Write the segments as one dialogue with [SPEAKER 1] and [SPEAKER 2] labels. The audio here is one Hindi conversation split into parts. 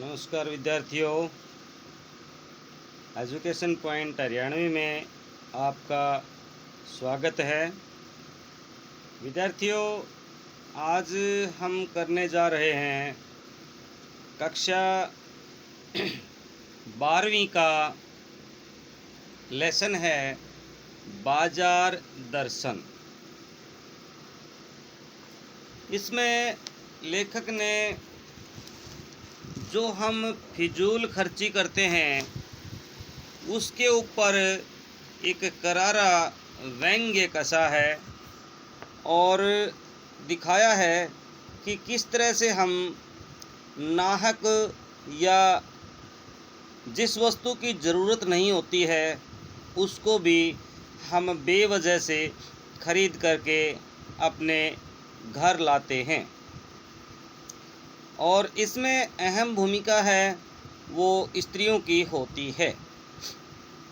[SPEAKER 1] नमस्कार विद्यार्थियों, एजुकेशन पॉइंट हरियाणवी में आपका स्वागत है। विद्यार्थियों, आज हम करने जा रहे हैं कक्षा 12वीं का लेसन है बाजार दर्शन। इसमें लेखक ने जो हम फिजूल खर्ची करते हैं उसके ऊपर एक करारा व्यंग्य कसा है और दिखाया है कि किस तरह से हम नाहक या जिस वस्तु की ज़रूरत नहीं होती है उसको भी हम बेवजह से खरीद करके अपने घर लाते हैं और इसमें अहम भूमिका है वो स्त्रियों की होती है।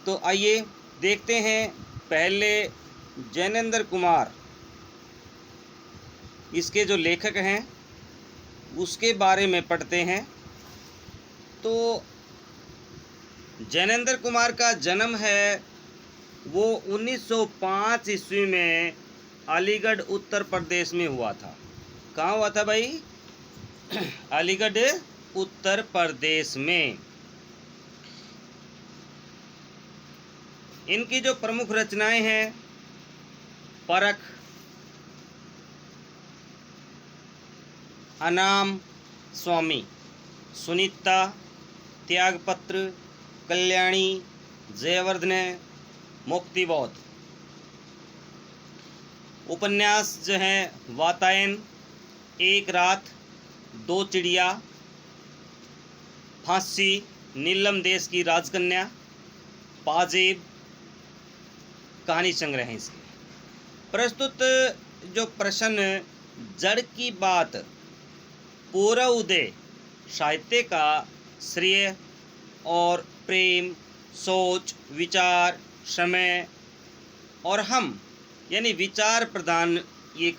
[SPEAKER 1] तो आइए देखते हैं, पहले जैनेंद्र कुमार इसके जो लेखक हैं उसके बारे में पढ़ते हैं। तो जैनेंद्र कुमार का जन्म है वो 1905 ईस्वी में अलीगढ़ उत्तर प्रदेश में हुआ था। कहाँ हुआ था भाई? अलीगढ़ उत्तर प्रदेश में। इनकी जो प्रमुख रचनाएं हैं परख, अनाम स्वामी, सुनीता, त्यागपत्र, कल्याणी, जयवर्धन, मुक्तिबोध। उपन्यास जो हैं वातायन, एक रात, दो चिड़िया, फांसी, नीलम देश की राजकन्या, पाजेब, कहानी संग्रह हैं इसके। प्रस्तुत जो प्रश्न जड़ की बात, पूर्व उदय, साहित्य का श्रेय और प्रेम, सोच, विचार, समय और हम यानी विचार प्रधान एक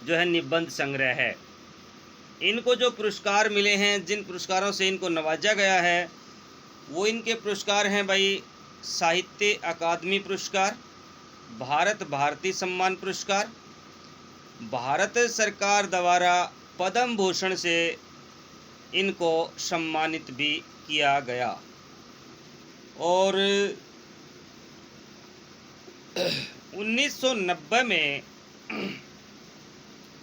[SPEAKER 1] जो है निबंध संग्रह है। इनको जो पुरस्कार मिले हैं, जिन पुरस्कारों से इनको नवाजा गया है वो इनके पुरस्कार हैं भाई, साहित्य अकादमी पुरस्कार, भारत भारती सम्मान पुरस्कार, भारत सरकार द्वारा पद्म भूषण से इनको सम्मानित भी किया गया और 1990 में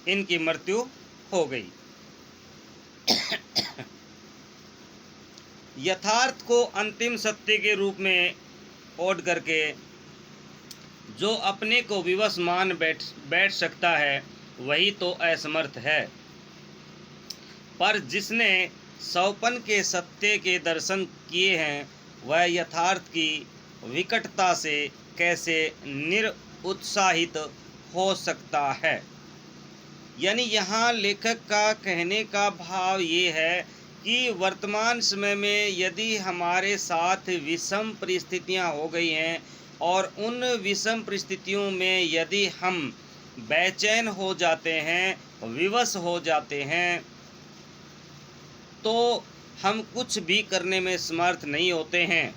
[SPEAKER 1] इनकी मृत्यु हो गई। यथार्थ को अंतिम सत्य के रूप में ओढ़ करके जो अपने को विवश मान बैठ सकता है वही तो असमर्थ है, पर जिसने सौपन के सत्य के दर्शन किए हैं वह यथार्थ की विकटता से कैसे निरुत्साहित हो सकता है। यानी यहाँ लेखक का कहने का भाव ये है कि वर्तमान समय में यदि हमारे साथ विषम परिस्थितियाँ हो गई हैं और उन विषम परिस्थितियों में यदि हम बेचैन हो जाते हैं, विवश हो जाते हैं, तो हम कुछ भी करने में समर्थ नहीं होते हैं।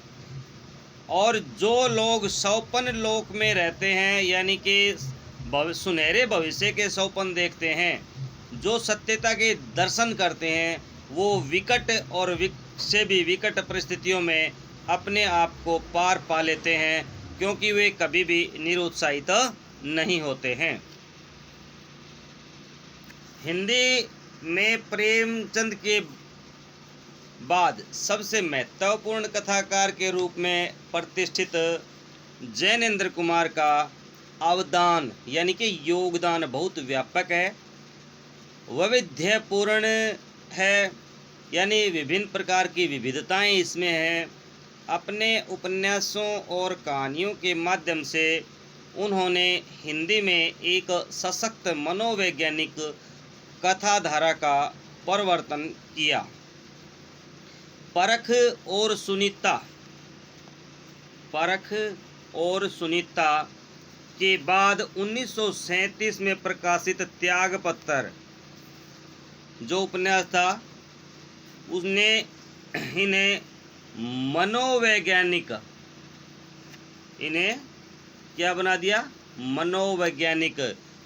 [SPEAKER 1] और जो लोग सौपन लोक में रहते हैं यानी कि सुनहरे भविष्य के सौपन देखते हैं, जो सत्यता के दर्शन करते हैं, वो विकट और से भी विकट परिस्थितियों में अपने आप को पार पा लेते हैं, क्योंकि वे कभी भी निरुत्साहित नहीं होते हैं। हिंदी में प्रेमचंद के बाद सबसे महत्वपूर्ण कथाकार के रूप में प्रतिष्ठित जैनेंद्र कुमार का अवदान यानी कि योगदान बहुत व्यापक है, वैविध्यपूर्ण है, यानी विभिन्न प्रकार की विविधताएं इसमें हैं। अपने उपन्यासों और कहानियों के माध्यम से उन्होंने हिंदी में एक सशक्त मनोवैज्ञानिक कथाधारा का प्रवर्तन किया। परख और सुनीता, परख और सुनीता के बाद 1937 में प्रकाशित त्यागपत्र जो उपन्यास था उसने इन्हें मनोवैज्ञानिक, इन्हें क्या बना दिया, मनोवैज्ञानिक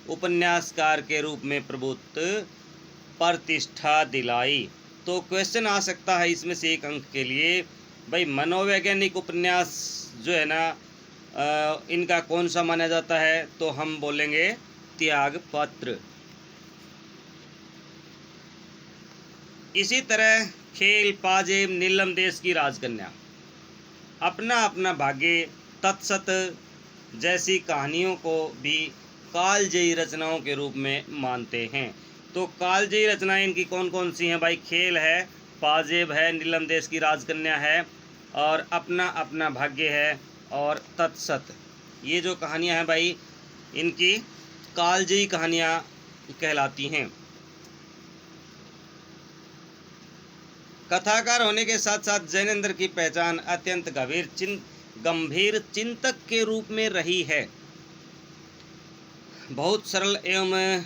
[SPEAKER 1] उपन्यासकार के रूप में प्रभुत्व प्रतिष्ठा दिलाई। तो क्वेश्चन आ सकता है इसमें से एक अंक के लिए, भाई मनोवैज्ञानिक उपन्यास जो है ना इनका कौन सा माना जाता है, तो हम बोलेंगे त्यागपत्र। इसी तरह खेल, पाजेब, नीलम देश की राजकन्या अपना अपना भाग्य, तत्सत जैसी कहानियों को भी कालजयी रचनाओं के रूप में मानते हैं। तो कालजयी रचनाएं इनकी कौन कौन सी हैं भाई? खेल है, पाजेब है, नीलम देश की राजकन्या है, और अपना अपना भाग्य है, और तत्सत। ये जो कहानियां हैं भाई इनकी कालजयी कहानियां कहलाती हैं। कथाकार होने के साथ साथ जैनेंद्र की पहचान अत्यंत गंभीर चिंतक के रूप में रही है। बहुत सरल एवं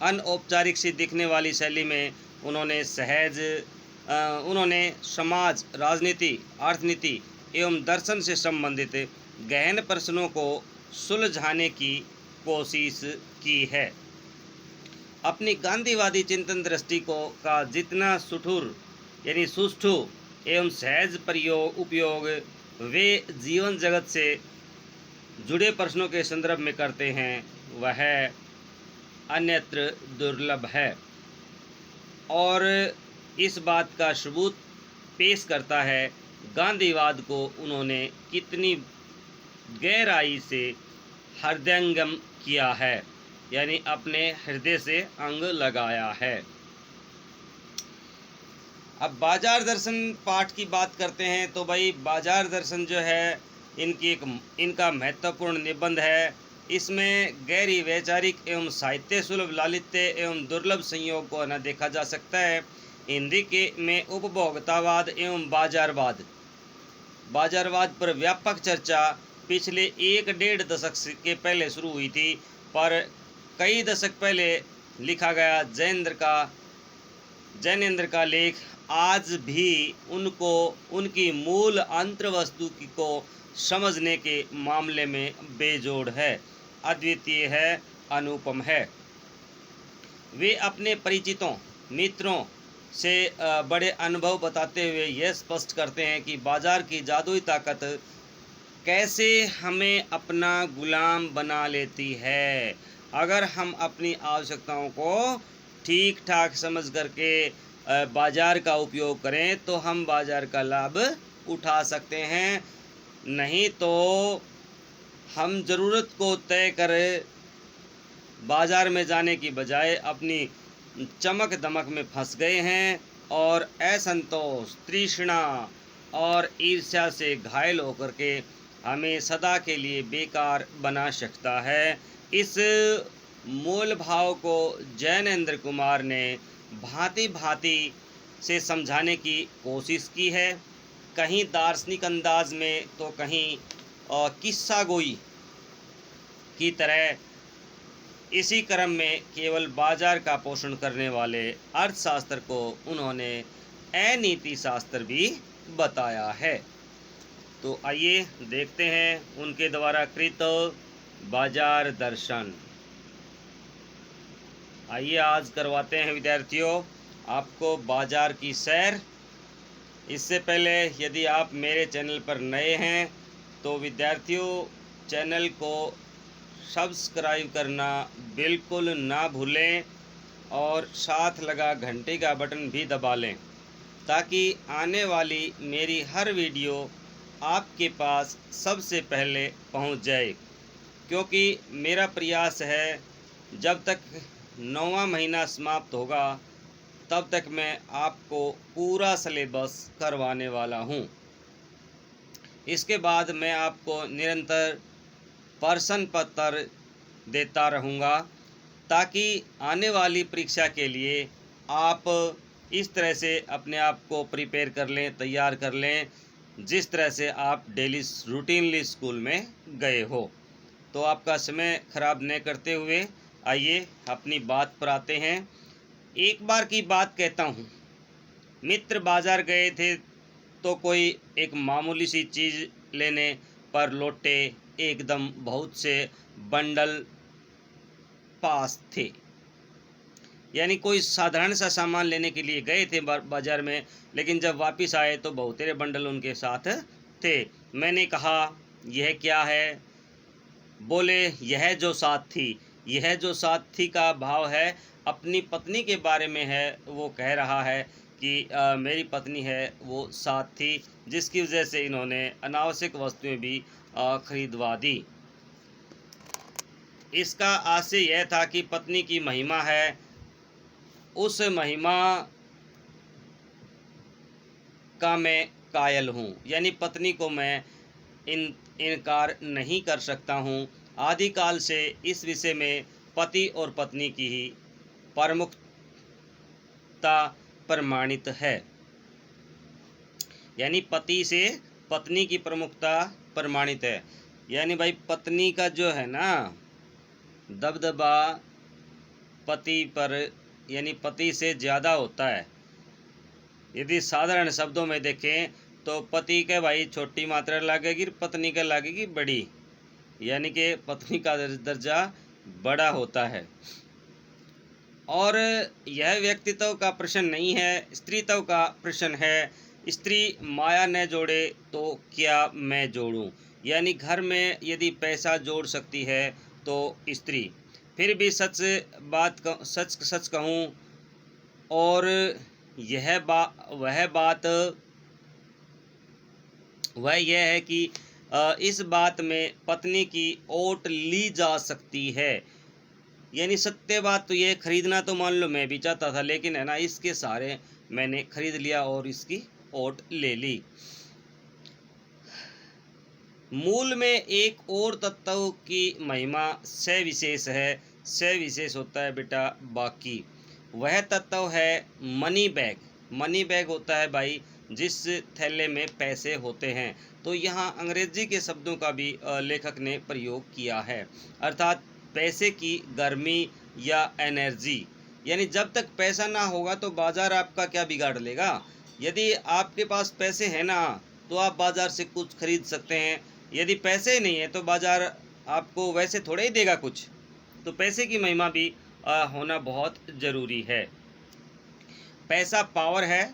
[SPEAKER 1] अनौपचारिक सी दिखने वाली शैली में उन्होंने समाज, राजनीति, अर्थनीति एवं दर्शन से संबंधित गहन प्रश्नों को सुलझाने की कोशिश की है। अपनी गांधीवादी चिंतन दृष्टि का जितना सुष्ठु एवं सहज उपयोग वे जीवन जगत से जुड़े प्रश्नों के संदर्भ में करते हैं, वह अन्यत्र दुर्लभ है। और इस बात का सबूत पेश करता है गांधीवाद को उन्होंने कितनी गहराई से हृदयंगम किया है, यानी अपने हृदय से अंग लगाया है। अब बाजार दर्शन पाठ की बात करते हैं। तो भाई बाजार दर्शन जो है इनका महत्वपूर्ण निबंध है। इसमें गहरी वैचारिक एवं साहित्य सुलभ लालित्य एवं दुर्लभ संयोग को न देखा जा सकता है। हिंदी के में उपभोक्तावाद एवं बाजारवाद पर व्यापक चर्चा पिछले 1-1.5 दशक के पहले शुरू हुई थी, पर कई दशक पहले लिखा गया जैनेंद्र का लेख आज भी उनकी मूल अंतर्वस्तु को समझने के मामले में बेजोड़ है, अद्वितीय है, अनुपम है। वे अपने परिचितों, मित्रों से बड़े अनुभव बताते हुए यह स्पष्ट करते हैं कि बाजार की जादुई ताकत कैसे हमें अपना गुलाम बना लेती है। अगर हम अपनी आवश्यकताओं को ठीक ठाक समझ करके बाजार का उपयोग करें तो हम बाजार का लाभ उठा सकते हैं, नहीं तो हम ज़रूरत को तय कर बाजार में जाने की बजाय अपनी चमक दमक में फंस गए हैं और असंतोष, तृष्णा और ईर्ष्या से घायल होकर के हमें सदा के लिए बेकार बना सकता है। इस मूल भाव को जैनेंद्र कुमार ने भांति भांति से समझाने की कोशिश की है, कहीं दार्शनिक अंदाज में तो कहीं किस्सा गोई की तरह। इसी क्रम में केवल बाजार का पोषण करने वाले अर्थशास्त्र को उन्होंने अनीति शास्त्र भी बताया है। तो आइए देखते हैं उनके द्वारा कृत बाजार दर्शन। आइए आज करवाते हैं विद्यार्थियों आपको बाजार की सैर। इससे पहले यदि आप मेरे चैनल पर नए हैं तो विद्यार्थियों चैनल को सब्सक्राइब करना बिल्कुल ना भूलें और साथ लगा घंटे का बटन भी दबा लें ताकि आने वाली मेरी हर वीडियो आपके पास सबसे पहले पहुंच जाए। क्योंकि मेरा प्रयास है जब तक 9वां महीना समाप्त होगा तब तक मैं आपको पूरा सिलेबस करवाने वाला हूं। इसके बाद मैं आपको निरंतर प्रश्न पत्र देता रहूँगा ताकि आने वाली परीक्षा के लिए आप इस तरह से अपने आप को प्रिपेयर कर लें, तैयार कर लें, जिस तरह से आप डेली रूटीनली स्कूल में गए हो। तो आपका समय खराब न करते हुए आइए अपनी बात पर आते हैं। एक बार की बात कहता हूँ, मित्र बाजार गए थे तो कोई एक मामूली सी चीज़ लेने पर लौटे एकदम बहुत से बंडल पास थे। यानी कोई साधारण सा सामान लेने के लिए गए थे बाजार में, लेकिन जब वापस आए तो बहुतेरे बंडल उनके साथ थे। मैंने कहा यह क्या है? बोले यह जो साथ थी। यह जो साथ थी का भाव है अपनी पत्नी के बारे में है। वो कह रहा है कि मेरी पत्नी है वो साथ थी, जिसकी वजह से इन्होंने अनावश्यक वस्तुएं भी खरीदवा दी। इसका आशय यह था कि पत्नी की महिमा है, उस महिमा का मैं कायल हूँ। यानी पत्नी को मैं इनकार नहीं कर सकता हूँ। आदिकाल से इस विषय में पति और पत्नी की ही प्रमुखता प्रमाणित है। यानी पति से पत्नी की प्रमुखता प्रमाणित है। यानी भाई पत्नी का जो है ना दबदबा पति पर, यानी पति से ज़्यादा होता है। यदि साधारण शब्दों में देखें तो पति के भाई छोटी मात्रा लगेगी, पत्नी का लगेगी बड़ी। यानी कि पत्नी का दर्जा बड़ा होता है। और यह व्यक्तित्व का प्रश्न नहीं है, स्त्रीत्व का प्रश्न है। स्त्री माया न जोड़े तो क्या मैं जोड़ूं? यानी घर में यदि पैसा जोड़ सकती है तो स्त्री। फिर भी सच कहूँ और वह यह है कि इस बात में पत्नी की ओट ली जा सकती है। यानी सत्य बात तो ये, खरीदना तो मान लो मैं भी चाहता था, लेकिन है ना इसके सारे मैंने खरीद लिया और इसकी ओट ले ली। मूल में एक और तत्व की महिमा सविशेष है। सविशेष होता है बेटा बाकी। वह तत्व है मनी बैग। मनी बैग होता है भाई जिस थैले में पैसे होते हैं। तो यहाँ अंग्रेजी के शब्दों का भी लेखक ने प्रयोग किया है, अर्थात पैसे की गर्मी या एनर्जी। यानी जब तक पैसा ना होगा तो बाजार आपका क्या बिगाड़ लेगा। यदि आपके पास पैसे हैं ना तो आप बाजार से कुछ खरीद सकते हैं। यदि पैसे ही नहीं है तो बाजार आपको वैसे थोड़ा ही देगा कुछ। तो पैसे की महिमा भी होना बहुत ज़रूरी है। पैसा पावर है,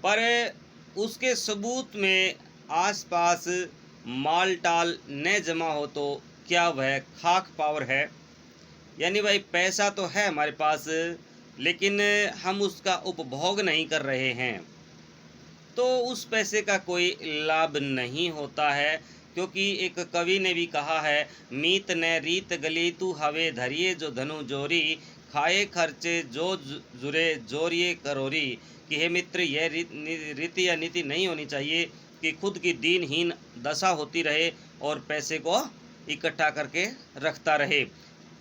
[SPEAKER 1] पर उसके सबूत में आसपास माल टाल न जमा हो तो क्या वह खाक पावर है। यानी भाई पैसा तो है हमारे पास, लेकिन हम उसका उपभोग नहीं कर रहे हैं तो उस पैसे का कोई लाभ नहीं होता है। क्योंकि एक कवि ने भी कहा है, मीत न रीत गली तू हवे धरिए जो धनु जोरी, खाए खर्चे जो जुरे जोरिए करोरी। कि हे मित्र, यह रीति या नीति नहीं होनी चाहिए कि खुद की दीनहीन दशा होती रहे और पैसे को इकट्ठा करके रखता रहे।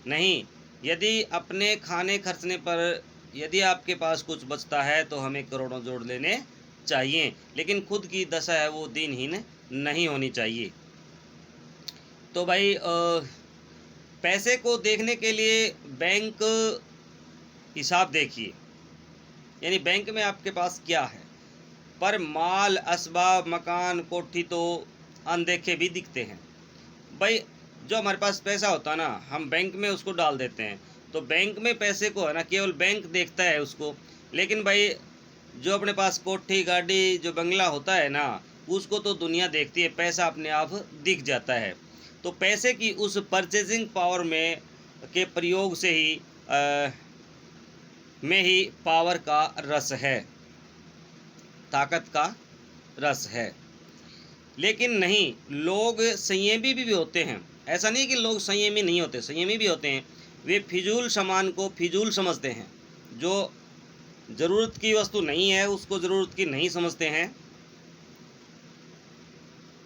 [SPEAKER 1] नहीं, यदि अपने खाने खर्चने पर यदि आपके पास कुछ बचता है तो हमें करोड़ों जोड़ लेने चाहिए, लेकिन खुद की दशा है वो दीनहीन नहीं होनी चाहिए। तो भाई पैसे को देखने के लिए बैंक हिसाब देखिए। यानी बैंक में आपके पास क्या है, पर माल असबाब मकान कोठी तो अनदेखे भी दिखते हैं। भाई जो हमारे पास पैसा होता है ना, हम बैंक में उसको डाल देते हैं तो बैंक में पैसे को है ना केवल बैंक देखता है उसको। लेकिन भाई जो अपने पास कोठी गाड़ी जो बंगला होता है ना, उसको तो दुनिया देखती है, पैसा अपने आप दिख जाता है। तो पैसे की उस परचेजिंग पावर में के प्रयोग से ही में ही पावर का रस है, ताकत का रस है। लेकिन नहीं, लोग संयमी भी होते हैं। ऐसा नहीं कि लोग संयमी नहीं होते, संयमी भी होते हैं। वे फिजूल सामान को फिजूल समझते हैं। जो ज़रूरत की वस्तु नहीं है उसको ज़रूरत की नहीं समझते हैं।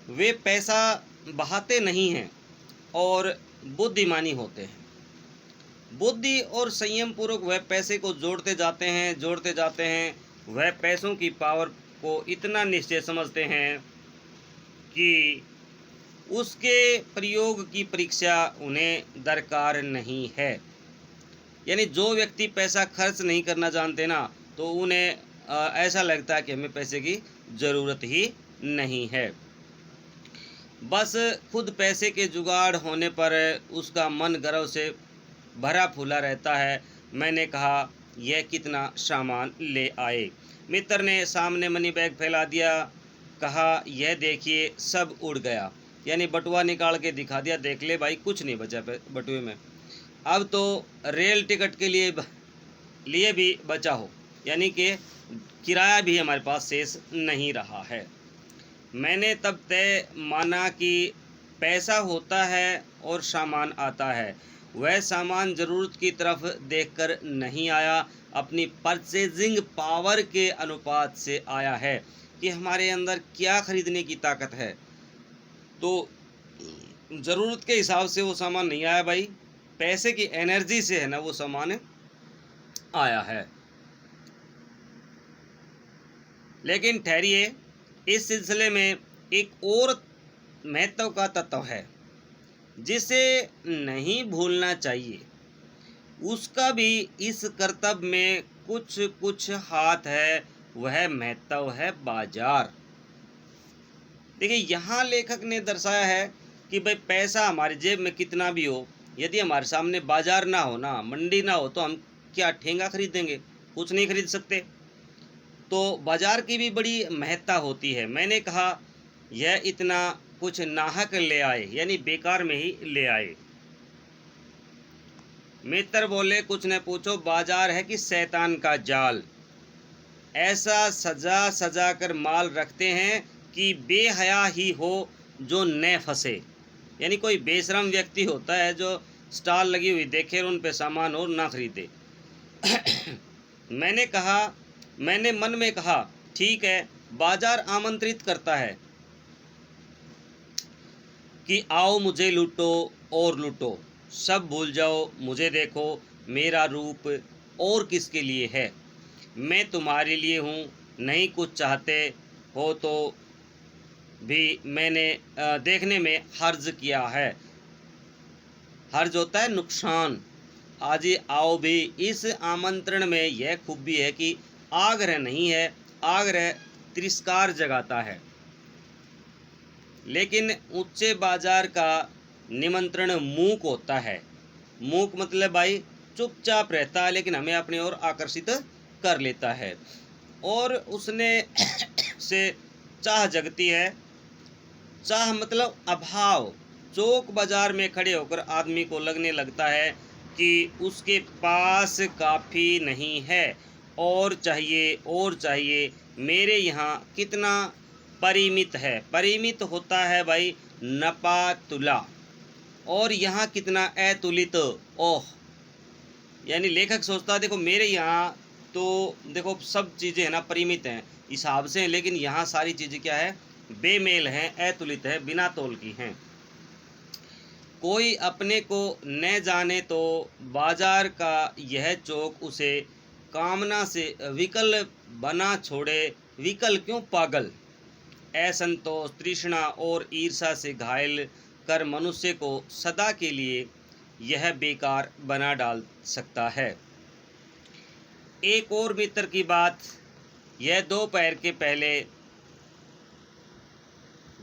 [SPEAKER 1] वे पैसा बहाते नहीं हैं और बुद्धिमानी होते हैं। बुद्धि और संयम पूर्वक वह पैसे को जोड़ते जाते हैं। वह पैसों की पावर को इतना निश्चय समझते हैं कि उसके प्रयोग की परीक्षा उन्हें दरकार नहीं है। यानी जो व्यक्ति पैसा खर्च नहीं करना जानते ना, तो उन्हें ऐसा लगता है कि हमें पैसे की ज़रूरत ही नहीं है। बस खुद पैसे के जुगाड़ होने पर उसका मन गर्व से भरा फूला रहता है। मैंने कहा, यह कितना सामान ले आए? मित्र ने सामने मनी बैग फैला दिया। कहा, यह देखिए सब उड़ गया। यानी बटुआ निकाल के दिखा दिया, देख ले भाई कुछ नहीं बचा बटुए में। अब तो रेल टिकट के लिए भी बचा हो, यानी कि किराया भी हमारे पास शेष नहीं रहा है। मैंने तब तय माना कि पैसा होता है और सामान आता है। वह सामान ज़रूरत की तरफ देखकर नहीं आया, अपनी परचेजिंग पावर के अनुपात से आया है कि हमारे अंदर क्या खरीदने की ताकत है। तो ज़रूरत के हिसाब से वो सामान नहीं आया भाई, पैसे की एनर्जी से है ना वो सामान आया है। लेकिन ठहरिए, इस सिलसिले में एक और महत्व का तत्व है जिसे नहीं भूलना चाहिए। उसका भी इस कर्तव्य में कुछ कुछ हाथ है, वह महत्व है बाजार। देखिए, यहाँ लेखक ने दर्शाया है कि भाई पैसा हमारी जेब में कितना भी हो, यदि हमारे सामने बाजार ना हो ना, मंडी ना हो, तो हम क्या ठेंगा खरीदेंगे? कुछ नहीं खरीद सकते। तो बाजार की भी बड़ी महत्ता होती है। मैंने कहा, यह इतना कुछ नाहक ले आए, यानी बेकार में ही ले आए। मित्र बोले, कुछ न पूछो, बाजार है कि शैतान का जाल। ऐसा सजा सजा कर माल रखते हैं कि बेहया ही हो जो न फंसे। यानी कोई बेशरम व्यक्ति होता है जो स्टॉल लगी हुई देखे और उन पे सामान और ना खरीदे। मैंने मन में कहा, ठीक है, बाजार आमंत्रित करता है कि आओ मुझे लूटो और लूटो, सब भूल जाओ, मुझे देखो, मेरा रूप और किसके लिए है, मैं तुम्हारे लिए हूँ, नहीं कुछ चाहते हो तो भी मैंने देखने में हर्ज किया है। हर्ज होता है नुकसान। आज आओ भी। इस आमंत्रण में यह खूबी है कि आग्रह नहीं है, आग्रह तिरस्कार जगाता है। लेकिन ऊंचे बाजार का निमंत्रण मूक होता है। मूक मतलब भाई चुपचाप रहता है, लेकिन हमें अपनी ओर आकर्षित कर लेता है और उसने से चाह जगती है। चाह मतलब अभाव। चौक बाजार में खड़े होकर आदमी को लगने लगता है कि उसके पास काफ़ी नहीं है, और चाहिए। मेरे यहाँ कितना परिमित है। परिमित होता है भाई नपा तुला, और यहाँ कितना अतुलित। ओह, यानी लेखक सोचता है, देखो मेरे यहाँ तो देखो सब चीज़ें है ना परिमित हैं, हिसाब से हैं, लेकिन यहाँ सारी चीज़ें क्या है, बेमेल हैं, अतुलित है, बिना तोल की हैं। कोई अपने को न जाने तो बाजार का यह चौक उसे कामना से विकल बना छोड़े। विकल क्यों? पागल। असंतोष, तृष्णा और ईर्षा से घायल कर मनुष्य को सदा के लिए यह बेकार बना डाल सकता है। एक और मित्र की बात, यह दोपहर के पहले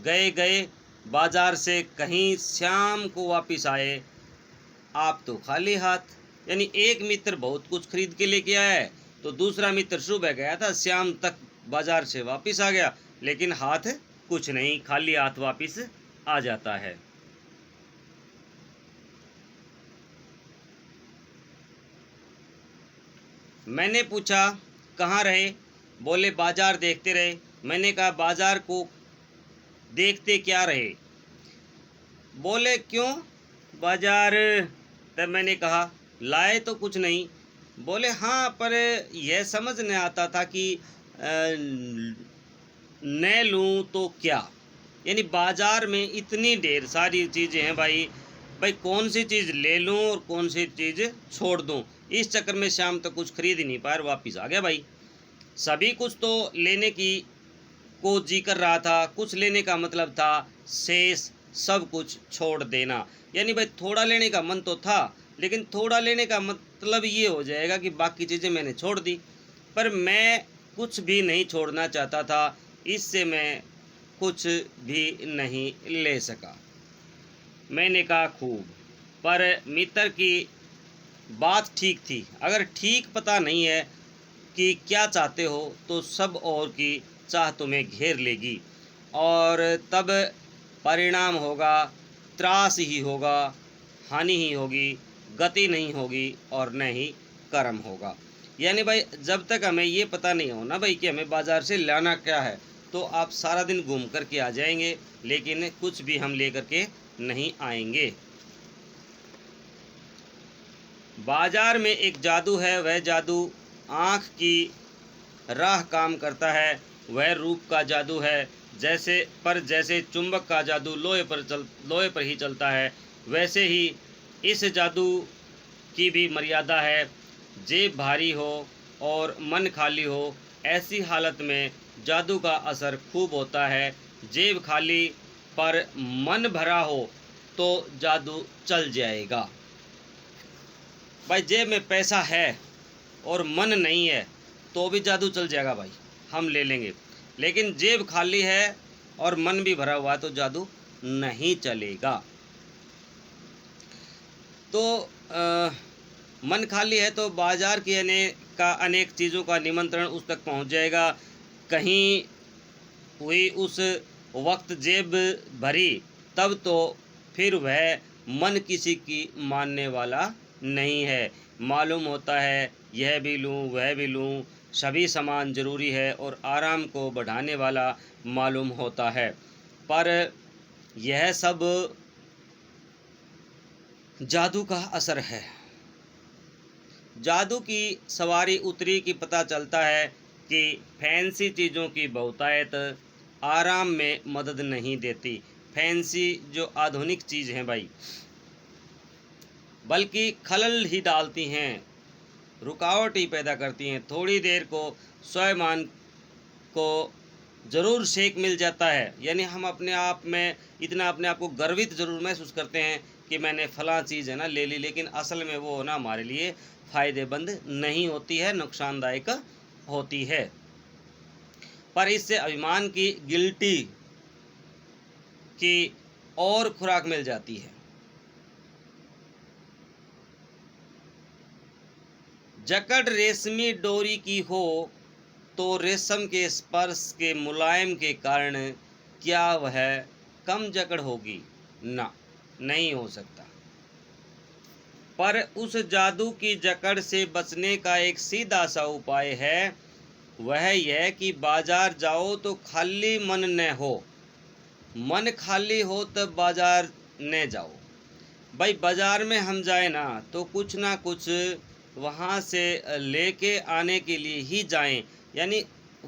[SPEAKER 1] गए बाजार से कहीं शाम को वापस आए, आप तो खाली हाथ। यानी एक मित्र बहुत कुछ खरीद के लेके आया है, तो दूसरा मित्र सुबह गया था, शाम तक बाजार से वापस आ गया, लेकिन हाथ कुछ नहीं, खाली हाथ वापस आ जाता है। मैंने पूछा, कहाँ रहे? बोले, बाजार देखते रहे। मैंने कहा, बाजार को देखते क्या रहे? बोले, क्यों बाजार? तब मैंने कहा, लाए तो कुछ नहीं। बोले, हाँ, पर यह समझ नहीं आता था कि न लूँ तो क्या। यानी बाजार में इतनी ढेर सारी चीज़ें हैं भाई कौन सी चीज़ ले लूँ और कौन सी चीज़ छोड़ दूँ। इस चक्कर में शाम तक कुछ खरीद ही नहीं पाया, वापस आ गया भाई। सभी कुछ तो लेने की को जी कर रहा था, कुछ लेने का मतलब था शेष सब कुछ छोड़ देना। यानी भाई थोड़ा लेने का मन तो था, लेकिन थोड़ा लेने का मतलब ये हो जाएगा कि बाकी चीज़ें मैंने छोड़ दी। पर मैं कुछ भी नहीं छोड़ना चाहता था, इससे मैं कुछ भी नहीं ले सका। मैंने कहा खूब, पर मित्र की बात ठीक थी। अगर ठीक पता नहीं है कि क्या चाहते हो तो सब और की चाह तुम्हें घेर लेगी और तब परिणाम होगा त्रास ही होगा, हानि ही होगी, गति नहीं होगी और न ही कर्म होगा। यानी भाई जब तक हमें ये पता नहीं हो ना भाई कि हमें बाज़ार से लाना क्या है, तो आप सारा दिन घूम कर के आ जाएंगे लेकिन कुछ भी हम लेकर के नहीं आएंगे। बाजार में एक जादू है, वह जादू आँख की राह काम करता है, वह रूप का जादू है। जैसे चुंबक का जादू लोहे पर ही चलता है, वैसे ही इस जादू की भी मर्यादा है। जेब भारी हो और मन खाली हो, ऐसी हालत में जादू का असर खूब होता है। जेब खाली पर मन भरा हो तो जादू चल जाएगा। भाई जेब में पैसा है और मन नहीं है तो भी जादू चल जाएगा भाई, हम ले लेंगे। लेकिन जेब खाली है और मन भी भरा हुआ है तो जादू नहीं चलेगा। तो मन खाली है तो बाजार की अनेक चीज़ों का निमंत्रण उस तक पहुंच जाएगा। कहीं हुई उस वक्त जेब भरी, तब तो फिर वह मन किसी की मानने वाला नहीं है। मालूम होता है यह भी लूँ वह भी लूँ, सभी सामान ज़रूरी है और आराम को बढ़ाने वाला मालूम होता है, पर यह सब जादू का असर है। जादू की सवारी उतरी कि पता चलता है कि फैंसी चीज़ों की बहुतायत आराम में मदद नहीं देती। फैंसी जो आधुनिक चीज़ हैं भाई, बल्कि खलल ही डालती हैं, रुकावट ही पैदा करती हैं। थोड़ी देर को स्वयं को ज़रूर शेक मिल जाता है, यानी हम अपने आप में इतना अपने आप को गर्वित ज़रूर महसूस करते हैं कि मैंने फ़लाँ चीज़ है ना ले ली, लेकिन असल में वो ना हमारे लिए फ़ायदेमंद नहीं होती है, नुकसानदायक होती है। पर इससे अभिमान की गिल्टी की और खुराक मिल जाती है। जकड़ रेशमी डोरी की हो तो रेशम के स्पर्श के मुलायम के कारण क्या वह कम जकड़ होगी? ना, नहीं हो सकता। पर उस जादू की जकड़ से बचने का एक सीधा सा उपाय है, वह यह कि बाजार जाओ तो खाली मन न हो। मन खाली हो तब बाजार न जाओ। भाई बाजार में हम जाए ना तो कुछ ना कुछ वहाँ से लेके आने के लिए ही जाएं, यानी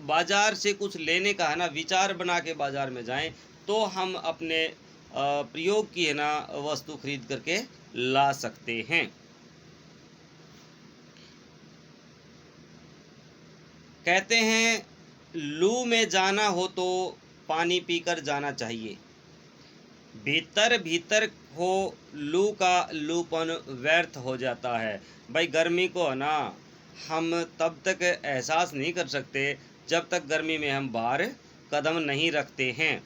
[SPEAKER 1] बाजार से कुछ लेने का है ना विचार बना के बाजार में जाएं तो हम अपने प्रयोग की है ना वस्तु खरीद करके ला सकते हैं। कहते हैं लू में जाना हो तो पानी पीकर जाना चाहिए। भीतर भीतर हो लू का लूपन व्यर्थ हो जाता है। भाई गर्मी को है ना हम तब तक एहसास नहीं कर सकते जब तक गर्मी में हम बाहर कदम नहीं रखते हैं।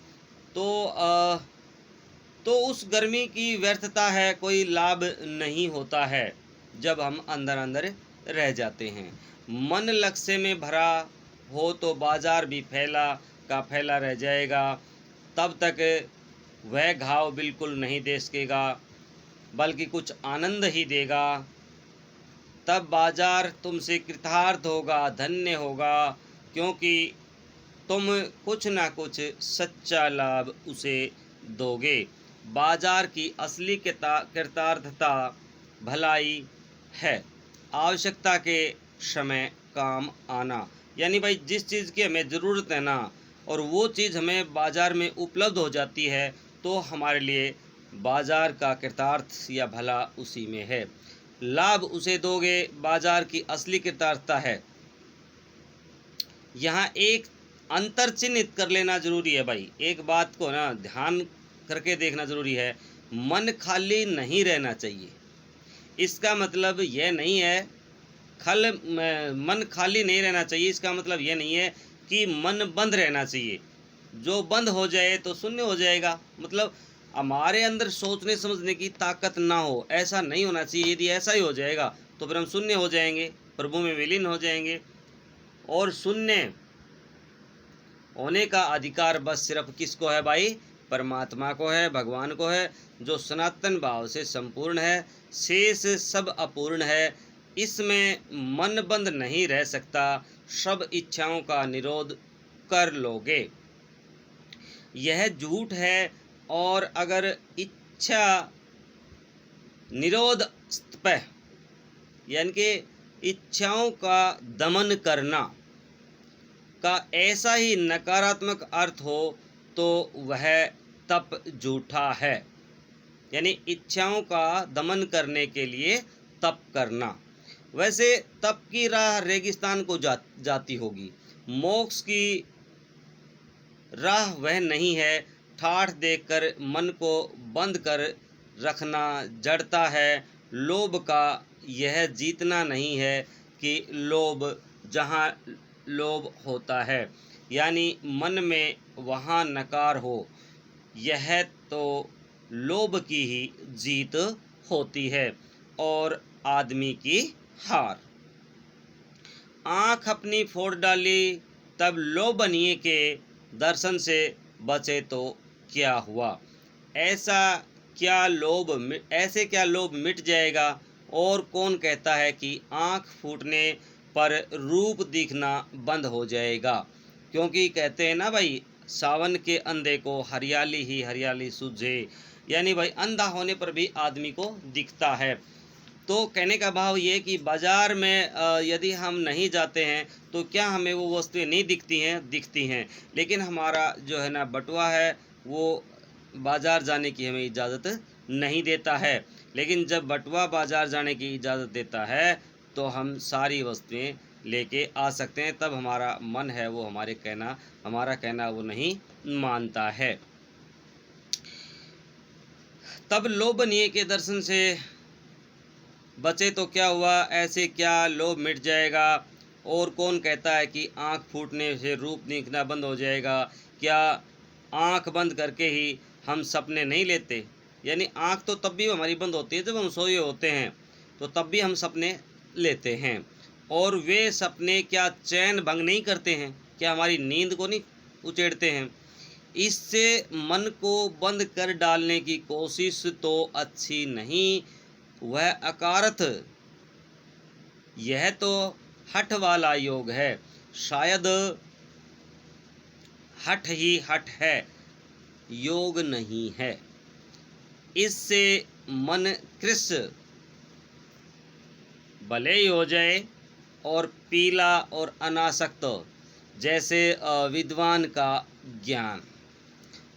[SPEAKER 1] तो उस गर्मी की व्यर्थता है, कोई लाभ नहीं होता है जब हम अंदर अंदर रह जाते हैं। मन लक्ष्य में भरा हो तो बाजार भी फैला का फैला रह जाएगा, तब तक वह घाव बिल्कुल नहीं दे सकेगा बल्कि कुछ आनंद ही देगा। तब बाजार तुमसे कृतार्थ होगा, धन्य होगा, क्योंकि तुम कुछ ना कुछ सच्चा लाभ उसे दोगे। बाजार की असली कृतार्थता भलाई है, आवश्यकता के समय काम आना। यानी भाई जिस चीज़ की हमें ज़रूरत है ना और वो चीज़ हमें बाज़ार में उपलब्ध हो जाती है तो हमारे लिए बाज़ार का कृतार्थ या भला उसी में है। लाभ उसे दोगे, बाज़ार की असली कृतार्थता है। यहाँ एक अंतर चिन्हित कर लेना ज़रूरी है भाई, एक बात को ना ध्यान करके देखना ज़रूरी है। मन खाली नहीं रहना चाहिए। इसका मतलब यह नहीं है मन खाली नहीं रहना चाहिए, इसका मतलब ये नहीं है कि मन बंद रहना चाहिए। जो बंद हो जाए तो शून्य हो जाएगा, मतलब हमारे अंदर सोचने समझने की ताकत ना हो, ऐसा नहीं होना चाहिए। यदि ऐसा ही हो जाएगा तो फिर हम शून्य हो जाएंगे, प्रभु में विलीन हो जाएंगे। और शून्य होने का अधिकार बस सिर्फ किसको है भाई? परमात्मा को है, भगवान को है, जो सनातन भाव से संपूर्ण है, शेष सब अपूर्ण है। इसमें मन बंद नहीं रह सकता, सब इच्छाओं का निरोध कर लोगे। यह झूठ है। और अगर इच्छा निरोध पे यानी कि इच्छाओं का दमन करना का ऐसा ही नकारात्मक अर्थ हो तो वह तप झूठा है। यानी इच्छाओं का दमन करने के लिए तप करना। वैसे तप की राह रेगिस्तान को जाती होगी, मोक्ष की राह वह नहीं है। ठाठ देखकर मन को बंद कर रखना जड़ता है। लोभ का यह जीतना नहीं है कि लोभ जहाँ लोभ होता है, यानी मन में वहाँ नकार हो, यह तो लोभ की ही जीत होती है और आदमी की हार। आँख अपनी फोड़ डाली तब लोभनीय के दर्शन से बचे तो क्या हुआ? ऐसे क्या लोभ मिट जाएगा? और कौन कहता है कि आँख फूटने पर रूप दिखना बंद हो जाएगा? क्योंकि कहते हैं ना भाई, सावन के अंधे को हरियाली ही हरियाली सूझे, यानी भाई अंधा होने पर भी आदमी को दिखता है। तो कहने का भाव ये कि बाज़ार में यदि हम नहीं जाते हैं तो क्या हमें वो वस्तुएं नहीं दिखती हैं, लेकिन हमारा जो है ना बटुआ है वो बाज़ार जाने की हमें इजाज़त नहीं देता है। लेकिन जब बटुआ बाज़ार जाने की इजाज़त देता है तो हम सारी वस्तुएं लेके आ सकते हैं। तब हमारा मन है वो हमारा कहना वो नहीं मानता है। तब लोभनीय के दर्शन से बचे तो क्या हुआ? ऐसे क्या लोभ मिट जाएगा? और कौन कहता है कि आँख फूटने से रूप दिखना बंद हो जाएगा? क्या आँख बंद करके ही हम सपने नहीं लेते? यानी आँख तो तब भी हमारी बंद होती है जब हम सोए होते हैं, तो तब भी हम सपने लेते हैं। और वे सपने क्या चैन भंग नहीं करते हैं? क्या हमारी नींद को नहीं उचेड़ते हैं? इससे मन को बंद कर डालने की कोशिश तो अच्छी नहीं, वह अकारथ। यह तो हठ वाला योग है, शायद हठ ही हठ है, योग नहीं है। इससे मन कृष्ण भले ही हो जाए और पीला और अनासक्त जैसे विद्वान का ज्ञान,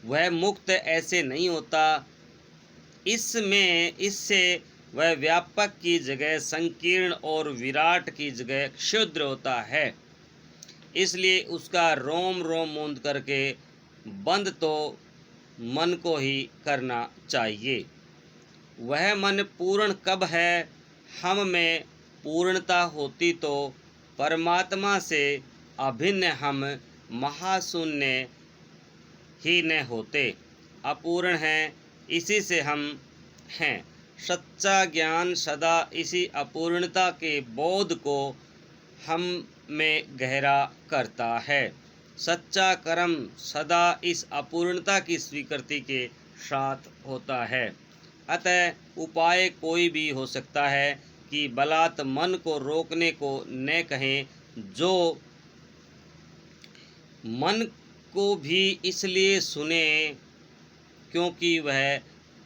[SPEAKER 1] वह मुक्त ऐसे नहीं होता। इससे वह व्यापक की जगह संकीर्ण और विराट की जगह क्षुद्र होता है। इसलिए उसका रोम रोम मूंद करके बंद तो मन को ही करना चाहिए। वह मन पूर्ण कब है? हम में पूर्णता होती तो परमात्मा से अभिन्न हम महाशून्य ही न होते। अपूर्ण हैं, इसी से हम हैं। सच्चा ज्ञान सदा इसी अपूर्णता के बोध को हम में गहरा करता है। सच्चा कर्म सदा इस अपूर्णता की स्वीकृति के साथ होता है। अतः उपाय कोई भी हो सकता है कि बलात् मन को रोकने को न कहें, जो मन को भी इसलिए सुने क्योंकि वह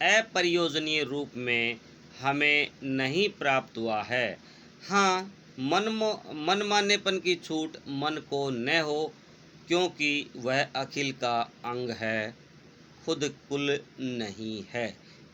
[SPEAKER 1] अप्रयोजनीय रूप में हमें नहीं प्राप्त हुआ है। हाँ, मनमानेपन की छूट मन को न हो, क्योंकि वह अखिल का अंग है, खुद कुल नहीं है।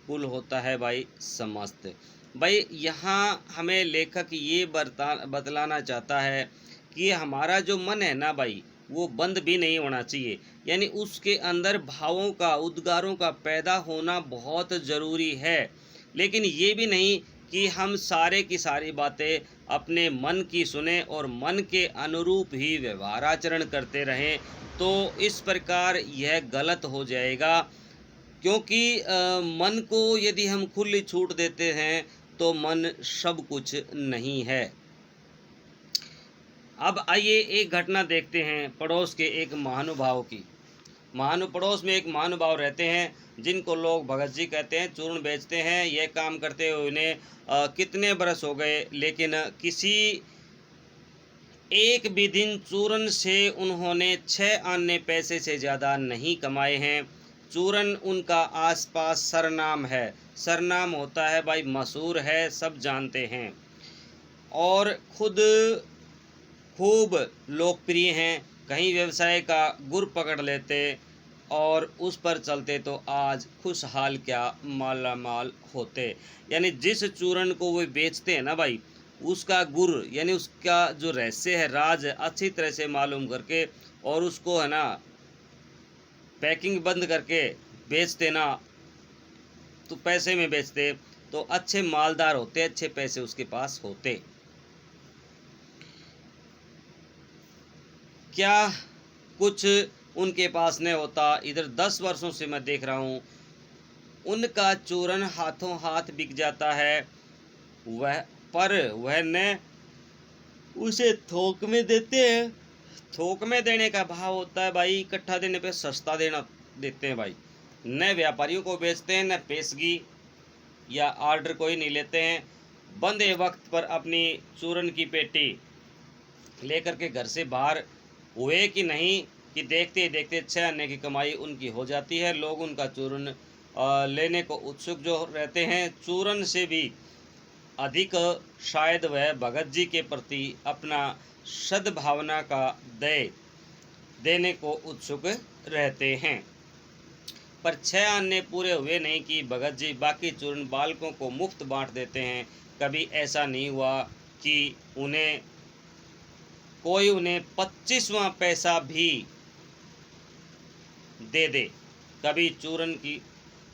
[SPEAKER 1] कुल होता है भाई समस्त। भाई यहाँ हमें लेखक ये बतलाना चाहता है कि हमारा जो मन है ना भाई, वो बंद भी नहीं होना चाहिए। यानी उसके अंदर भावों का, उद्गारों का पैदा होना बहुत ज़रूरी है, लेकिन ये भी नहीं कि हम सारे की सारी बातें अपने मन की सुने और मन के अनुरूप ही व्यवहार आचरण करते रहें, तो इस प्रकार यह गलत हो जाएगा। क्योंकि मन को यदि हम खुली छूट देते हैं तो मन सब कुछ नहीं है। अब आइए एक घटना देखते हैं पड़ोस के एक महानुभाव की। पड़ोस में एक महानुभाव रहते हैं जिनको लोग भगत जी कहते हैं। चूर्ण बेचते हैं। यह काम करते हुए उन्हें कितने बरस हो गए, लेकिन किसी एक भी दिन चूर्ण से उन्होंने 6 आने पैसे से ज़्यादा नहीं कमाए हैं। चूर्ण उनका आसपास सरनाम है। सरनाम होता है भाई, मशहूर है, सब जानते हैं और खुद खूब लोकप्रिय हैं। कहीं व्यवसाय का गुर पकड़ लेते और उस पर चलते तो आज खुशहाल क्या माला माल होते। यानी जिस चूर्ण को वो बेचते हैं ना भाई, उसका गुर यानी उसका जो रहस्य है, राज अच्छी तरह से मालूम करके और उसको है ना पैकिंग बंद करके बेचते ना, तो पैसे में बेचते तो अच्छे मालदार होते, अच्छे पैसे उसके पास होते। क्या कुछ उनके पास नहीं होता। इधर 10 वर्षों से मैं देख रहा हूँ उनका चूर्ण हाथों हाथ बिक जाता है। वह न उसे थोक में देते हैं। थोक में देने का भाव होता है भाई, इकट्ठा देने पे सस्ता देते हैं भाई। न व्यापारियों को बेचते हैं, न पेशगी या ऑर्डर कोई नहीं लेते हैं। बंदे वक्त पर अपनी चूर्ण की पेटी लेकर के घर से बाहर हुए कि नहीं कि देखते देखते 6 आने की कमाई उनकी हो जाती है। लोग उनका चूर्ण लेने को उत्सुक जो रहते हैं। चूर्ण से भी अधिक शायद वह भगत जी के प्रति अपना सद्भावना का देने को उत्सुक रहते हैं। पर 6 आने पूरे हुए नहीं कि भगत जी बाकी चूर्ण बालकों को मुफ्त बांट देते हैं। कभी ऐसा नहीं हुआ कि कोई उन्हें 25वां पैसा भी दे दे। कभी चूर्ण की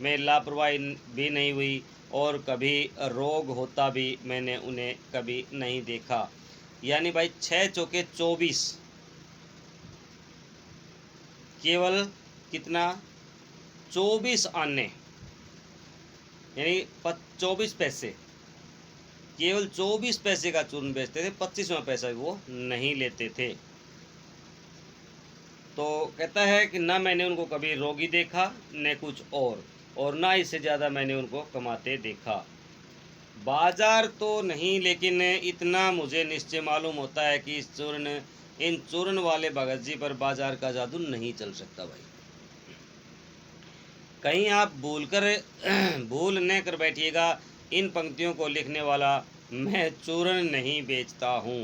[SPEAKER 1] में लापरवाही भी नहीं हुई और कभी रोग होता भी मैंने उन्हें कभी नहीं देखा। यानी भाई 6 चौके 24, केवल कितना 24 आने यानी 24 पैसे, केवल 24 पैसे का चूर्ण बेचते थे। 25वां पैसा वो नहीं लेते थे। तो कहता है कि ना मैंने उनको कभी रोगी देखा न कुछ और ना इससे ज़्यादा मैंने उनको कमाते देखा। बाजार तो नहीं, लेकिन इतना मुझे निश्चय मालूम होता है कि इन चूर्ण वाले भगत जी पर बाजार का जादू नहीं चल सकता भाई। कहीं आप भूल न कर बैठिएगा। इन पंक्तियों को लिखने वाला मैं चूर्ण नहीं बेचता हूँ।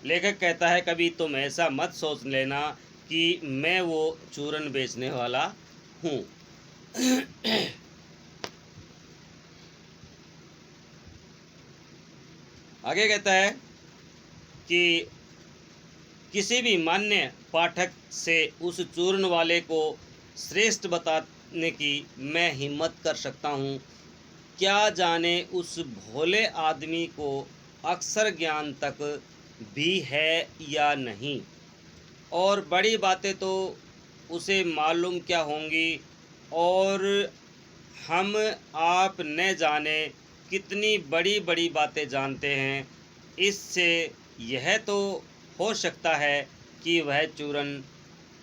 [SPEAKER 1] लेखक कहता है कभी तुम ऐसा मत सोच लेना कि मैं वो चूर्ण बेचने वाला हूँ। आगे कहता है कि किसी भी मान्य पाठक से उस चूर्ण वाले को श्रेष्ठ बताने की मैं हिम्मत कर सकता हूँ। क्या जाने उस भोले आदमी को अक्सर ज्ञान तक भी है या नहीं, और बड़ी बातें तो उसे मालूम क्या होंगी, और हम आप न जाने कितनी बड़ी बड़ी बातें जानते हैं। इससे यह तो हो सकता है कि वह चूर्ण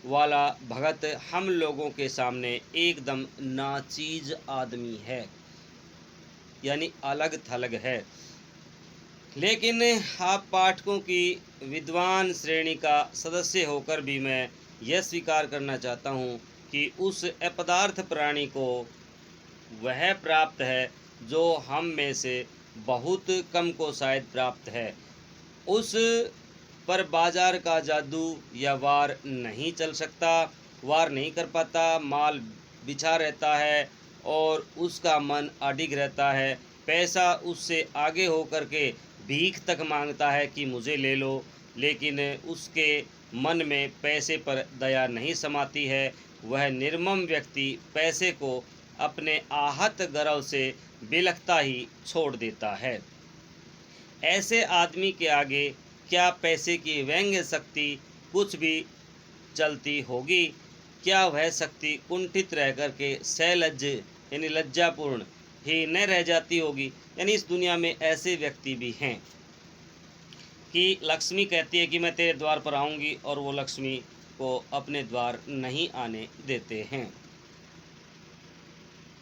[SPEAKER 1] वाला भगत हम लोगों के सामने एकदम नाचीज आदमी है, यानी अलग थलग है। लेकिन आप पाठकों की विद्वान श्रेणी का सदस्य होकर भी मैं यह स्वीकार करना चाहता हूँ कि उस अपदार्थ प्राणी को वह प्राप्त है जो हम में से बहुत कम को शायद प्राप्त है। उस पर बाजार का जादू या वार नहीं चल सकता, वार नहीं कर पाता। माल बिछा रहता है और उसका मन अडिग रहता है। पैसा उससे आगे होकर के भीख तक मांगता है कि मुझे ले लो, लेकिन उसके मन में पैसे पर दया नहीं समाती है। वह निर्मम व्यक्ति पैसे को अपने आहत गर्व से बिलखता ही छोड़ देता है। ऐसे आदमी के आगे क्या पैसे की व्यंग्य शक्ति कुछ भी चलती होगी? क्या वह शक्ति कुंठित रह कर के सलज्ज यानी लज्जापूर्ण ही न रह जाती होगी? यानी इस दुनिया में ऐसे व्यक्ति भी हैं कि लक्ष्मी कहती है कि मैं तेरे द्वार पर आऊँगी, और वो लक्ष्मी को अपने द्वार नहीं आने देते हैं।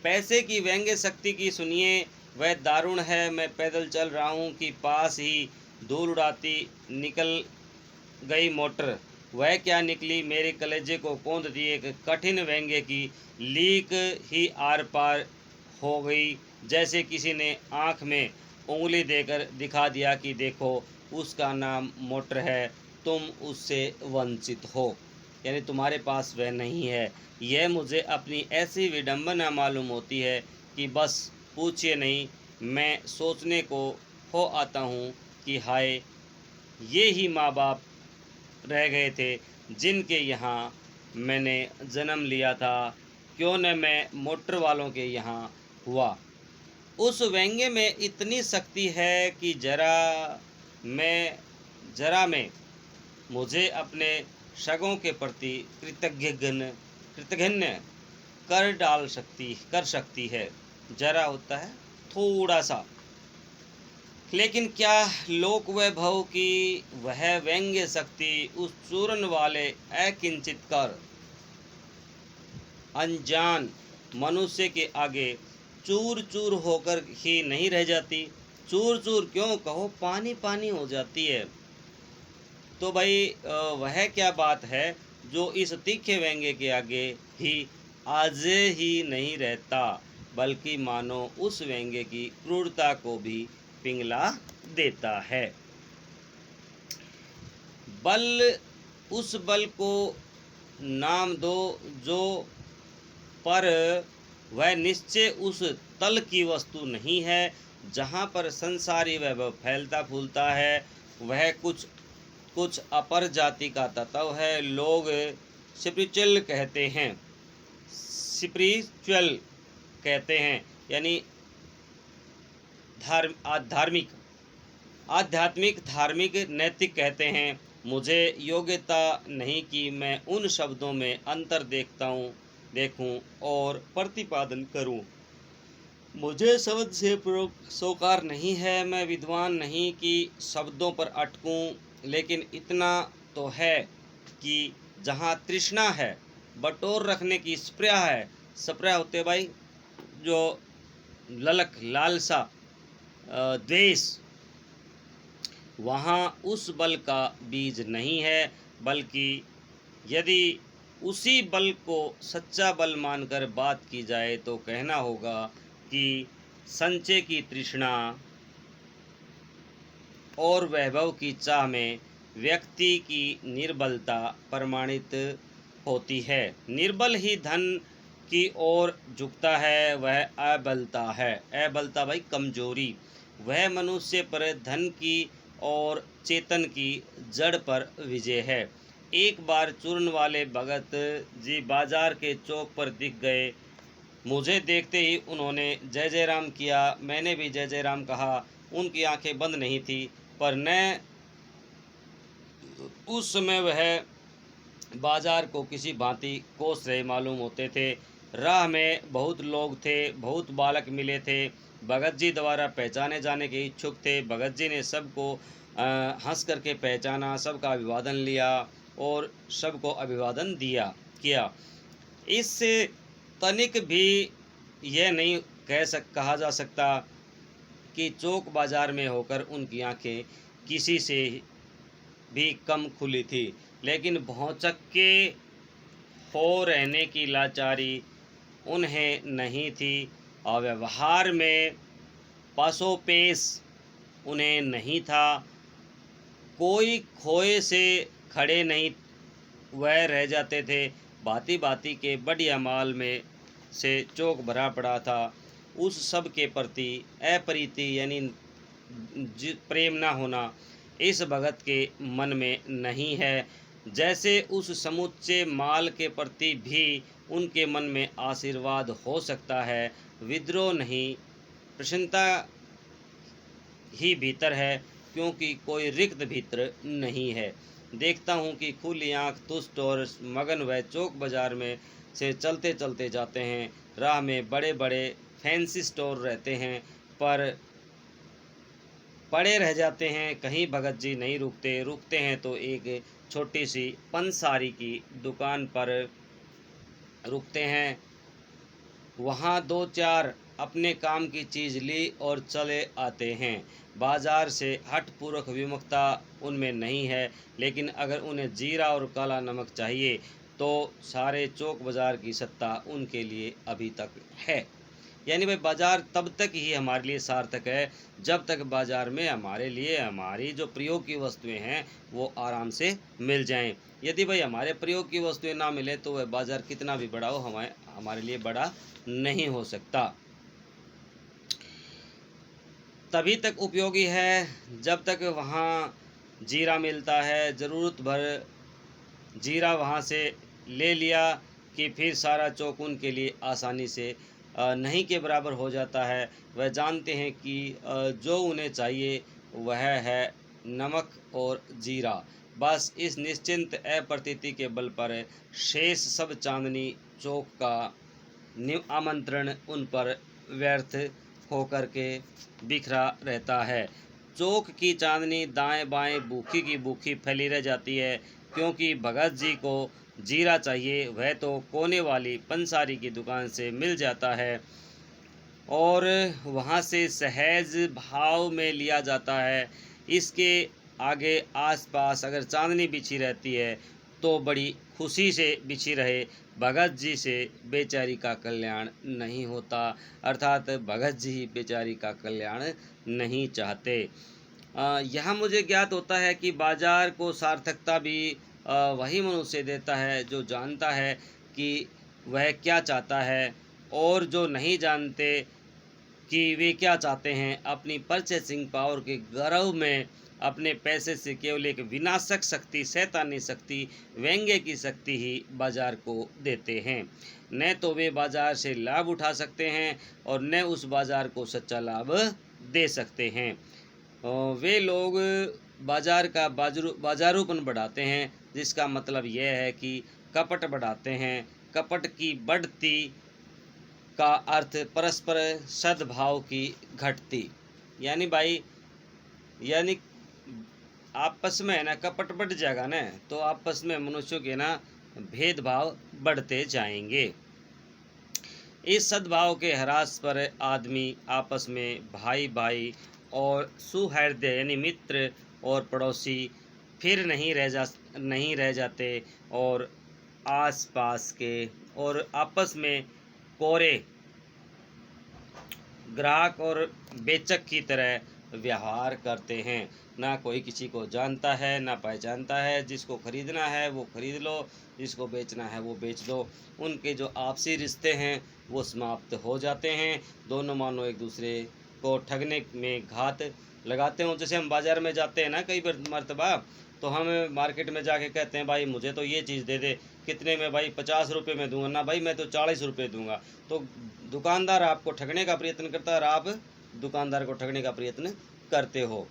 [SPEAKER 1] पैसे की व्यंग्य शक्ति की सुनिए, वह दारुण है। मैं पैदल चल रहा हूँ कि पास ही धूल उड़ाती निकल गई मोटर। वह क्या निकली, मेरे कलेजे को कौंध दिए। एक कठिन व्यंग्य की लीक ही आर पार हो गई, जैसे किसी ने आँख में उंगली देकर दिखा दिया कि देखो उसका नाम मोटर है, तुम उससे वंचित हो, यानी तुम्हारे पास वह नहीं है। यह मुझे अपनी ऐसी विडंबना मालूम होती है कि बस पूछिए नहीं। मैं सोचने को हो आता हूँ कि हाय, ये ही माँ बाप रह गए थे जिनके यहाँ मैंने जन्म लिया था। क्यों न मैं मोटर वालों के यहाँ हुआ। उस व्यंग्य में इतनी शक्ति है कि जरा में मुझे अपने शगों के प्रति कृतघ्न कर सकती है। जरा होता है थोड़ा सा। लेकिन क्या लोक वैभव की वह व्यंग्य शक्ति उस चूरन वाले अकिंचित कर अनजान मनुष्य के आगे चूर चूर होकर ही नहीं रह जाती? चूर चूर क्यों कहो, पानी पानी हो जाती है। तो भाई वह क्या बात है जो इस तीखे व्यंग्य के आगे ही आज ही नहीं रहता, बल्कि मानो उस व्यंग्य की क्रूरता को भी पिंगला देता है। बल, उस बल को नाम दो जो पर वह निश्चय उस तल की वस्तु नहीं है जहाँ पर संसारी वैभव फैलता फूलता है। वह कुछ अपर जाति का तत्व है। लोग स्पिरिचुअल कहते हैं, यानी आध्यात्मिक धार्मिक नैतिक कहते हैं। मुझे योग्यता नहीं कि मैं उन शब्दों में अंतर देखूं और प्रतिपादन करूं। मुझे शब्द से सौकार नहीं है। मैं विद्वान नहीं कि शब्दों पर अटकूं, लेकिन इतना तो है कि जहाँ तृष्णा है, बटोर रखने की स्प्रिया है। स्प्रिया होते भाई जो ललक, लालसा, द्वेष, वहाँ उस बल का बीज नहीं है, बल्कि यदि उसी बल को सच्चा बल मानकर बात की जाए तो कहना होगा कि संचय की तृष्णा और वैभव की चाह में व्यक्ति की निर्बलता प्रमाणित होती है। निर्बल ही धन की ओर झुकता है, वह अबलता है। अबलता भाई कमजोरी। वह मनुष्य पर धन की और चेतन की जड़ पर विजय है। एक बार चूर्ण वाले भगत जी बाजार के चौक पर दिख गए। मुझे देखते ही उन्होंने जय जय राम किया। मैंने भी जय जय राम कहा। उनकी आंखें बंद नहीं थी, पर न उस समय वह बाजार को किसी भांति कोस रहे मालूम होते थे। राह में बहुत लोग थे, बहुत बालक मिले थे। भगत जी द्वारा पहचाने जाने के इच्छुक थे। भगत जी ने सबको हंस करके पहचाना, सबका अभिवादन लिया और सबको अभिवादन किया। इससे तनिक भी यह नहीं कहा जा सकता कि चौक बाजार में होकर उनकी आंखें किसी से भी कम खुली थी, लेकिन भौचक के हो रहने की लाचारी उन्हें नहीं थी और व्यवहार में पासोपेश उन्हें नहीं था। कोई खोए से खड़े नहीं वह रह जाते थे। भांति भांति के बढ़िया माल में से चौक भरा पड़ा था। उस सब के प्रति अप्रीति यानी प्रेम ना होना इस भगत के मन में नहीं है। जैसे उस समुच्चय माल के प्रति भी उनके मन में आशीर्वाद हो सकता है। विद्रोह नहीं, प्रसन्नता ही भीतर है, क्योंकि कोई रिक्त भीतर नहीं है। देखता हूँ कि खुली आँख तुष्ट और मगन वह चौक बाजार में से चलते चलते जाते हैं। राह में बड़े बड़े फैंसी स्टोर रहते हैं, पर पड़े रह जाते हैं। कहीं भगत जी नहीं रुकते हैं तो एक छोटी सी पंसारी की दुकान पर रुकते हैं। वहाँ दो चार अपने काम की चीज़ ली और चले आते हैं। बाजार से हठपूर्वक विमुखता उनमें नहीं है, लेकिन अगर उन्हें जीरा और काला नमक चाहिए तो सारे चौक बाज़ार की सत्ता उनके लिए अभी तक है। यानी भाई बाज़ार तब तक ही हमारे लिए सार्थक है जब तक बाज़ार में हमारे लिए हमारी जो प्रयोग की वस्तुएं हैं वो आराम से मिल जाएं। यदि भाई हमारे प्रयोग की वस्तुएं ना मिले तो वह बाज़ार कितना भी बड़ा हो हमारे लिए बड़ा नहीं हो सकता। तभी तक उपयोगी है जब तक वहाँ जीरा मिलता है। ज़रूरत भर जीरा वहाँ से ले लिया कि फिर सारा चौक उनके लिए आसानी से नहीं के बराबर हो जाता है। वह जानते हैं कि जो उन्हें चाहिए वह है नमक और जीरा। बस इस निश्चिंत अप्रतीति के बल पर शेष सब चांदनी चौक का आमंत्रण उन पर व्यर्थ होकर के बिखरा रहता है। चौक की चांदनी दाएं बाएं भूखी की भूखी फैली रह जाती है, क्योंकि भगत जी को जीरा चाहिए वह तो कोने वाली पंसारी की दुकान से मिल जाता है और वहाँ से सहज भाव में लिया जाता है। इसके आगे आसपास अगर चांदनी बिछी रहती है तो बड़ी खुशी से बिछी रहे। भगत जी से बेचारी का कल्याण नहीं होता, अर्थात भगत जी बेचारी का कल्याण नहीं चाहते। यह मुझे ज्ञात होता है कि बाजार को सार्थकता भी वही मनुष्य देता है जो जानता है कि वह क्या चाहता है, और जो नहीं जानते कि वे क्या चाहते हैं अपनी परचेसिंग पावर के गर्व में अपने पैसे से केवल एक विनाशक शक्ति, शैतानी शक्ति, व्यंग्य की शक्ति ही बाजार को देते हैं। न तो वे बाजार से लाभ उठा सकते हैं और न उस बाजार को सच्चा लाभ दे सकते हैं। वे लोग बाजार का बाजारूपन बढ़ाते हैं, जिसका मतलब यह है कि कपट बढ़ाते हैं। कपट की बढ़ती का अर्थ परस्पर सद्भाव की घटती। यानी भाई यानी आपस में है ना कपट बढ़ जाएगा ना तो आपस में मनुष्यों के ना भेदभाव बढ़ते जाएंगे। इस सद्भाव के ह्रास पर आदमी आपस में भाई भाई और सुहृदय यानी मित्र और पड़ोसी फिर नहीं रह जाते और आसपास के और आपस में कोरे ग्राहक और बेचक की तरह व्यवहार करते हैं। ना कोई किसी को जानता है ना पहचानता है। जिसको खरीदना है वो खरीद लो, जिसको बेचना है वो बेच दो। उनके जो आपसी रिश्ते हैं वो समाप्त हो जाते हैं। दोनों मानो एक दूसरे को ठगने में घात लगाते हों। जैसे हम बाज़ार में जाते हैं ना कई मरतबा, तो हम मार्केट में जाके कहते हैं भाई मुझे तो ये चीज़ दे दे। कितने में? भाई 50 रुपये में दूंगा। ना भाई मैं तो 40 रुपये दूंगा। तो दुकानदार आपको ठगने का प्रयत्न करता है और आप दुकानदार को ठगने का प्रयत्न करते हो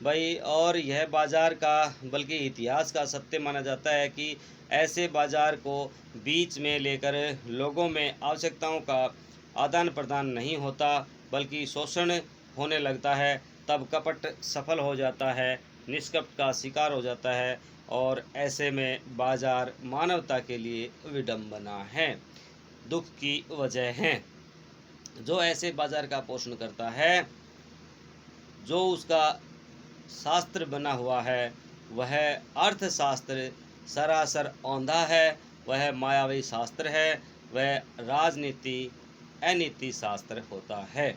[SPEAKER 1] भाई। और यह बाज़ार का बल्कि इतिहास का सत्य माना जाता है कि ऐसे बाज़ार को बीच में लेकर लोगों में आवश्यकताओं का आदान प्रदान नहीं होता, बल्कि शोषण होने लगता है। तब कपट सफल हो जाता है, निष्कपट का शिकार हो जाता है, और ऐसे में बाज़ार मानवता के लिए विडंबना है, दुख की वजह है। जो ऐसे बाज़ार का पोषण करता है, जो उसका शास्त्र बना हुआ है, वह अर्थशास्त्र सरासर औंधा है, वह मायावी शास्त्र है, वह राजनीति अनीति शास्त्र होता है।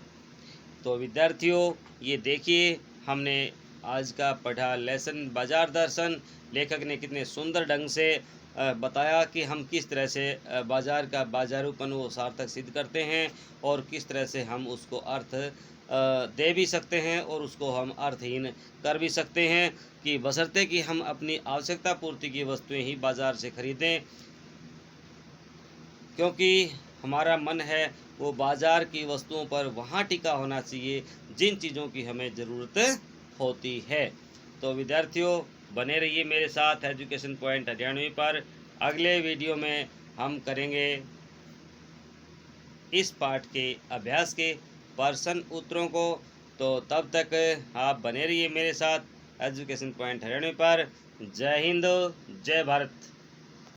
[SPEAKER 1] तो विद्यार्थियों ये देखिए हमने आज का पढ़ा लेसन बाजार दर्शन। लेखक ने कितने सुंदर ढंग से बताया कि हम किस तरह से बाज़ार का बाजारूपन वो सार्थक सिद्ध करते हैं और किस तरह से हम उसको अर्थ दे भी सकते हैं और उसको हम अर्थहीन कर भी सकते हैं, कि बशर्ते कि हम अपनी आवश्यकता पूर्ति की वस्तुएं ही बाज़ार से खरीदें, क्योंकि हमारा मन है वो बाज़ार की वस्तुओं पर वहाँ टिका होना चाहिए जिन चीज़ों की हमें ज़रूरत होती है। तो विद्यार्थियों, बने रहिए मेरे साथ एजुकेशन पॉइंट 98 पर। अगले वीडियो में हम करेंगे इस पाठ के अभ्यास के प्रश्न उत्तरों को। तो तब तक आप बने रहिए मेरे साथ एजुकेशन पॉइंट 98 पर। जय हिंद, जय भारत।